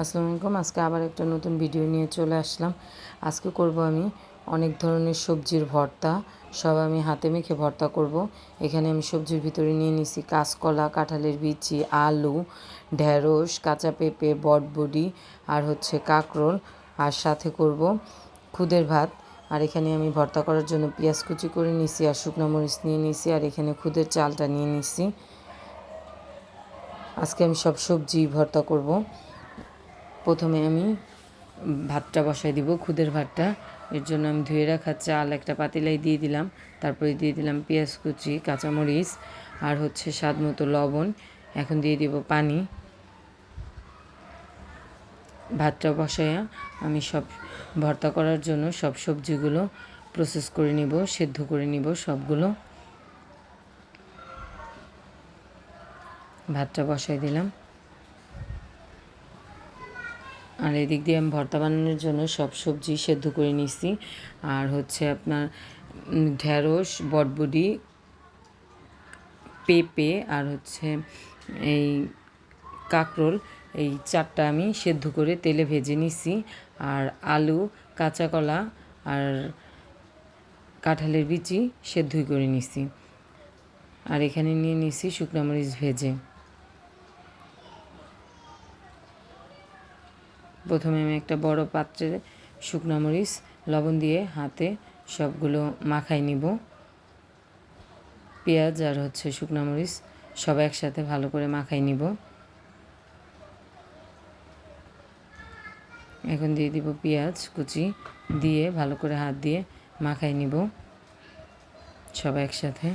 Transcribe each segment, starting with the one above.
আসসালামু আলাইকুম। আজকে আবার একটা নতুন ভিডিও নিয়ে চলে আসলাম। আজকে করব আমি অনেক ধরনের সবজির ভর্তা। সব আমি হাতে মেখে ভর্তা করব। এখানে আমি সবজির ভিতরে নিয়ে নিছি কাঁচকলা, কাঁঠালের বিচি, আলু, ঢেঁড়স, কাঁচা পেঁপে, বটবডি আর কাঁকরোল। আর সাথে করব খুদের ভাত। আর এখানে আমি ভর্তা করার জন্য পেঁয়াজ কুচি করে নিছি আর শুকনো মরিচ নিয়ে নিছি আর এখানে খুদের চালটা নিয়ে নিছি। আজকে আমি সব সবজি ভর্তা করব। প্রথমে আমি ভাতটা বসাই দিব, খুদের ভাতটা। এর জন্য আমি ধুয়ে রাখা চাল একটা পাতিলায় দিয়ে দিলাম। তারপরে দিয়ে দিলাম পেঁয়াজ কুচি, কাঁচামরিচ আর স্বাদ মতো লবণ। এখন দিয়ে দিব পানি। ভাতটা বসাইয়া আমি সব ভর্তা করার জন্য সব সবজিগুলো প্রসেস করে নিব, সেদ্ধ করে নিব সবগুলো। ভাতটা বসাই দিলাম। আর এদিক দিয়ে আমি ভর্তা বানানোর জন্য সব সবজি সেদ্ধ করে নিছি। আর আপনার ঢেঁড়স, বটবডি, পেঁপে আর এই কাঁকরোল, এই চারটা আমি সেদ্ধ করে তেলে ভেজে নিছি। আর আলু, কাঁচা কলা আর কাঁঠালের বিচি সেদ্ধই করে নিছি। আর এখানে নিয়ে নিছি শুকনো মরিচ ভেজে। প্রথমে আমি একটা বড় পাত্রে শুকনো মরিচ লবণ দিয়ে হাতে সবগুলো মাখাই নিব। পেঁয়াজ আর শুকনো মরিচ সব একসাথে ভালো করে মাখাই নিব। এখন দিয়ে দিব পেঁয়াজ কুচি, দিয়ে ভালো করে হাত দিয়ে মাখাই নিব সব একসাথে।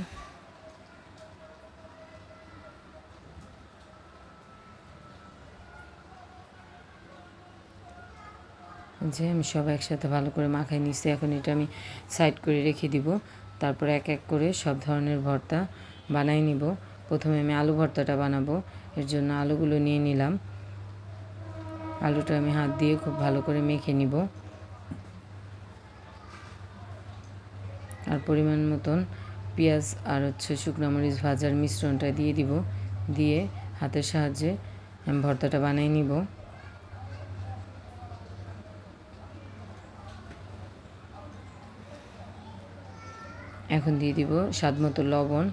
আমি সব একসাথে ভালো করে মাখাই নিচ্ছি। এখন এটা আমি সাইড করে রেখে দিব। তারপর এক এক করে সব ধরনের ভর্তা বানাই নিব। প্রথমে আমি আলু ভর্তাটা বানাবো। এর জন্য আলুগুলো নিয়ে নিলাম। আলুটা আমি হাত দিয়ে খুব ভালো করে মেখে নিব। আর পরিমাণ মতন পেঁয়াজ আর শুকনো মরিচ ভাজার মিশ্রণটা দিয়ে দিব। দিয়ে হাতের সাহায্যে আমি ভর্তাটা বানাই নিব। এখন দিয়ে দিব স্বাদ মতো লবণ।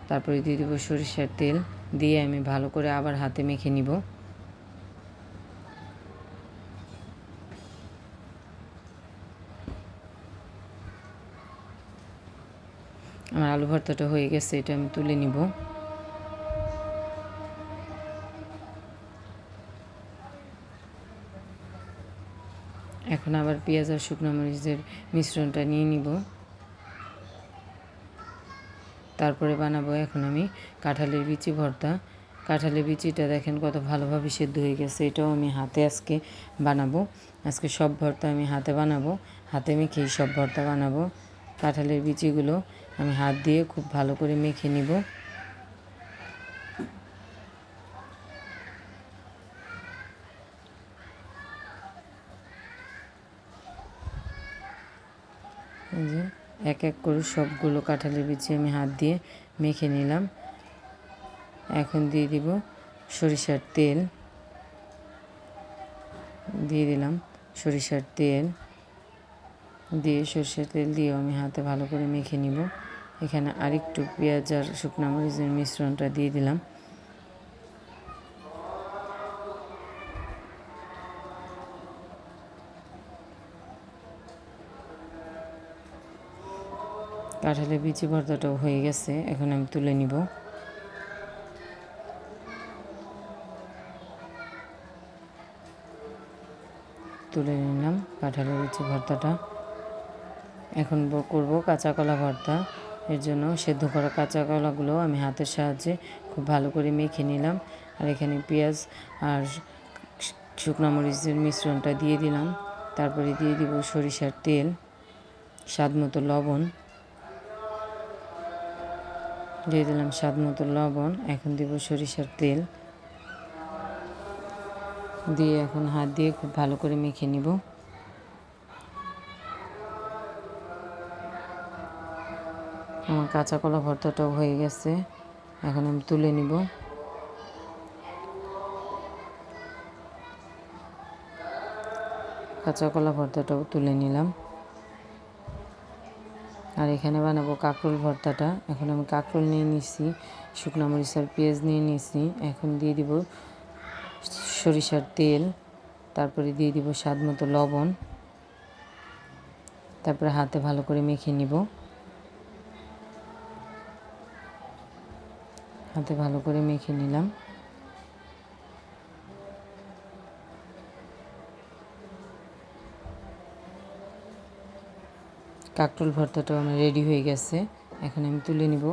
তারপরে দিয়ে দিব সরিষার তেল। দিয়ে আমি ভালো করে আবার হাতে মেখে নিব। আমার আলু ভর্তাটা হয়ে গেছে, এটা আমি তুলে নিব। এখন আবার পেঁয়াজ আর শুকনো মরিচের মিশ্রণটা নিয়ে নিব। তারপরে বানাবো এখন আমি কাঁঠালের বিচি ভর্তা। কাঁঠালের বিচিটা দেখেন কত ভালোভাবে সেদ্ধ হয়ে গেছে। এটাও আমি হাতে আজকে বানাবো। আজকে সব ভর্তা আমি হাতে বানাবো, হাতে মেখেই সব ভর্তা বানাবো। কাঁঠালের বিচিগুলো আমি হাত দিয়ে খুব ভালো করে মেখে নিব। এই যে এক এক করে সবগুলো কাঁঠালের বিচি আমি হাত দিয়ে মেখে নিলাম। এখন দিয়ে দিব সরিষার তেল। দিয়ে দিলাম সরিষার তেল। দিয়ে সরিষার তেল দিয়েও আমি হাতে ভালো করে মেখে নিব। এখানে আরেকটু পেঁয়াজ আর শুকনো মরিচের মিশ্রণটা দিয়ে দিলাম। কাঁঠালের বিচি ভর্তাটাও হয়ে গেছে, এখন আমি তুলে নিব। তুলে নিলাম কাঁঠালের বিচি ভর্তাটা। এখন করব কাঁচা কলা ভর্তা। এর জন্য সেদ্ধ করা কাঁচা কলাগুলো আমি হাতের সাহায্যে খুব ভালো করে মেখে নিলাম। আর এখানে পেঁয়াজ আর শুকনো মরিচের মিশ্রণটা দিয়ে দিলাম। তারপরে দিয়ে দিব সরিষার তেল, স্বাদ মতো লবণ। দিয়ে দিলাম স্বাদ মতো লবণ। এখন দিব সরিষার তেল। দিয়ে এখন হাত দিয়ে খুব ভালো করে মেখে নিব। আমার কাঁচা কলা ভর্তাটাও হয়ে গেছে, এখন আমি তুলে নিব। কাঁচা কলা ভর্তাটাও তুলে নিলাম। আর এখানে বানাবো কাঁকরোল ভর্তাটা। এখন আমি কাঁকরোল নিয়ে নিচ্ছি, শুকনো মরিচ আর পেঁয়াজ নিয়ে নিচ্ছি। এখন দিয়ে দিব সরিষার তেল, তারপরে দিয়ে দিব স্বাদ মতো লবণ, তারপরে হাতে ভালো করে মেখে নিব। হাতে ভালো করে মেখে নিলাম। কাঁকরোল ভর্তাটাও আমার রেডি হয়ে গেছে, এখন আমি তুলে নিব।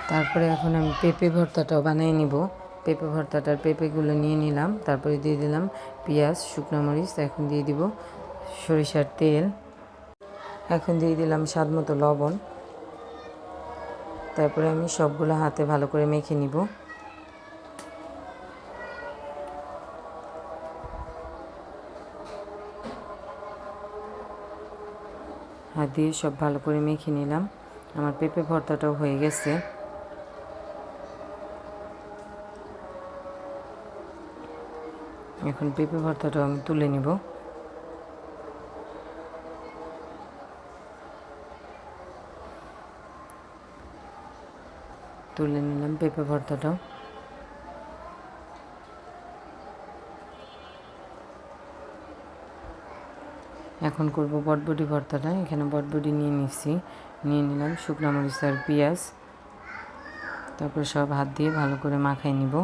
তারপরে এখন আমি পেঁপে ভর্তাটাও বানিয়ে নিব। পেঁপে ভর্তাটার পেঁপেগুলো নিয়ে নিলাম, তারপরে দিয়ে দিলাম পেঁয়াজ, শুকনো মরিচ, এখন দিয়ে দিব সরিষার তেল, এখন দিয়ে দিলাম স্বাদ মতো লবণ। তারপরে আমি সবগুলো হাতে ভালো করে মেখে নিব। হাত দিয়ে সব ভালো করে মেখে নিলাম। আমার পেঁপে ভর্তাটাও হয়ে গেছে। এখন পেঁপে ভর্তাটাও আমি তুলে নিব। তুলে নিলাম পেঁপে ভর্তাটাও। এখন করব বটবটি ভর্তাটা। এখানে বটবটি নিয়ে নিচ্ছি, নিয়ে নিলাম শুকনো মরিচ আর পেঁয়াজ, তারপর সব হাত দিয়ে ভালো করে মাখাই নিব।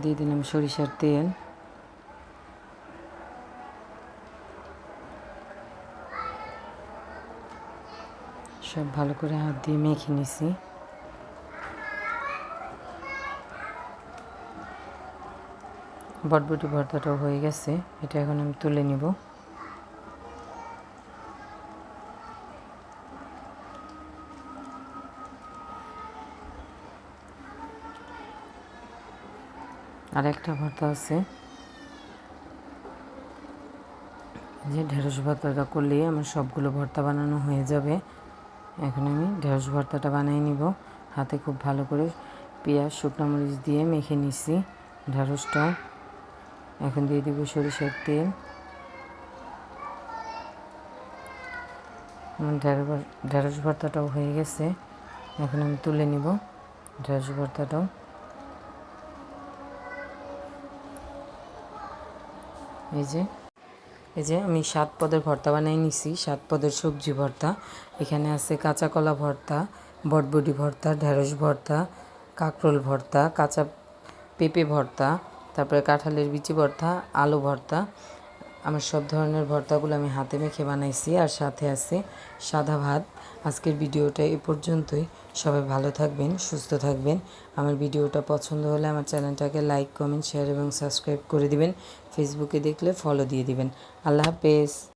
দিয়ে দিলাম সরিষার তেল, সব ভালো করে হাত দিয়ে মেখে নিছি। বটবটি ভর্তাটাও হয়ে গেছে, এটা এখন আমি তুলে নিব। আর একটা ভর্তা আছে, যে ঢেঁড়স ভর্তাটা করলেই আমার সবগুলো ভর্তা বানানো হয়ে যাবে। এখন আমি ঢেঁড়স ভর্তাটা বানিয়ে নিব। হাতে খুব ভালো করে পেঁয়াজ, শুকনো মরিচ দিয়ে মেখে নিচ্ছি ঢেঁড়সটা। এখন দিয়ে দিব সরিষার তেল। আমার ঢেঁড়স ভর্তাটাও হয়ে গেছে, এখন আমি তুলে নিব ঢেঁড়স ভর্তাটাও। এই যে আমি 7 পদের ভর্তা বানিয়ে নিছি, 7 পদের সবজি ভর্তা। এখানে আছে কাঁচা কলা ভর্তা, বটবটি ভর্তা, ঢেঁড়স ভর্তা, কাঁকরোল ভর্তা, কাঁচা পেঁপে ভর্তা, তারপরে কাঁঠালের বিচি ভর্তা, আলু ভর্তা। আমার সব ধরনের ভর্তাগুলো আমি হাতে মেখে বানাইছি, আর সাথে আছে সাদা ভাত। আজকের ভিডিওটা এ পর্যন্তই। সবাই ভালো থাকবেন, সুস্থ থাকবেন। আমার ভিডিওটা পছন্দ হলে আমার চ্যানেলটাকে লাইক, কমেন্ট, শেয়ার এবং সাবস্ক্রাইব করে দিবেন। ফেসবুকে দেখলে ফলো দিয়ে দিবেন। আল্লাহ হাফেজ।